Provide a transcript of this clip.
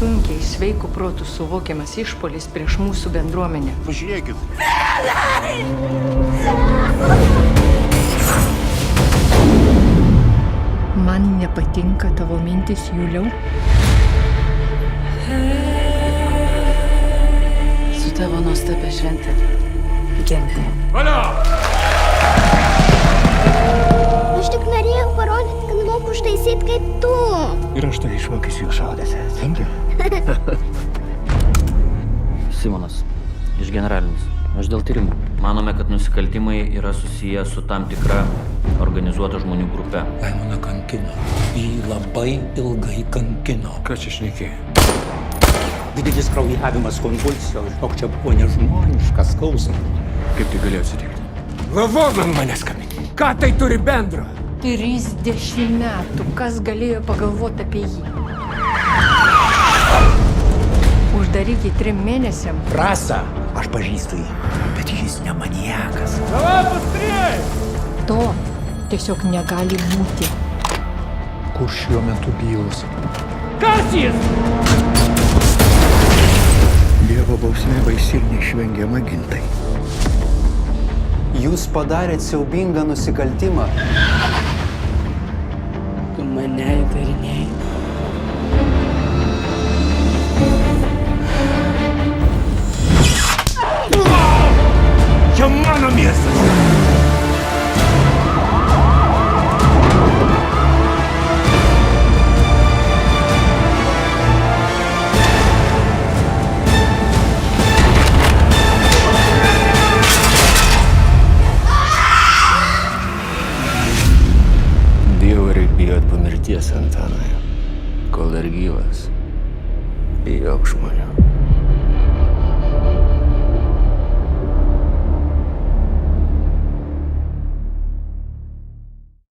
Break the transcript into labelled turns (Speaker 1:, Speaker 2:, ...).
Speaker 1: sunkiai sveikų protų suvokiamas išpuolis prieš mūsų bendruomenę.
Speaker 2: Pažiūrėkit.
Speaker 1: Man nepatinka tavo mintis, Juliau.
Speaker 3: Su tavo nuostabia šventė. Gente.
Speaker 4: Aš tik norėjau parodyti, kad moku užtaisyti kaip tu.
Speaker 2: Ir aš tai išmokysiu jų šaudęs. Tingi?
Speaker 5: Simonas, iš generalinis. Aš dėl tyrimų. Manome, kad nusikaltimai yra susiję su tam tikra organizuota žmonių grupe.
Speaker 6: Laimoną kankino. Jį labai ilgai kankino.
Speaker 2: Ką čia šnekėjai?
Speaker 6: Didelis kraujavimas, konvulsijos. Žinok, čia buvo nežmoniškas skausmas.
Speaker 2: Kaip tai galėjo atsitikti? Lavon ant manęs kabinė. Ką tai turi bendro?
Speaker 1: 30 metų. Kas galėjo pagalvoti apie jį? Uždaryti 3 mėnesiam.
Speaker 6: Rasa, aš pažįstu jį, bet jis ne maniakas.
Speaker 1: To tiesiog negali būti.
Speaker 2: Kur šiuo metu bylos? Dievo bausmė baisi ir neišvengiama, Gintai.
Speaker 7: Jūs padarėt siaubingą nusikaltimą.
Speaker 3: Tu mane įtarinėjai.
Speaker 2: Čia mano miestas! Dievo reik bijot po mirties, Antanai. Kol dar gyvas, bijok žmonių.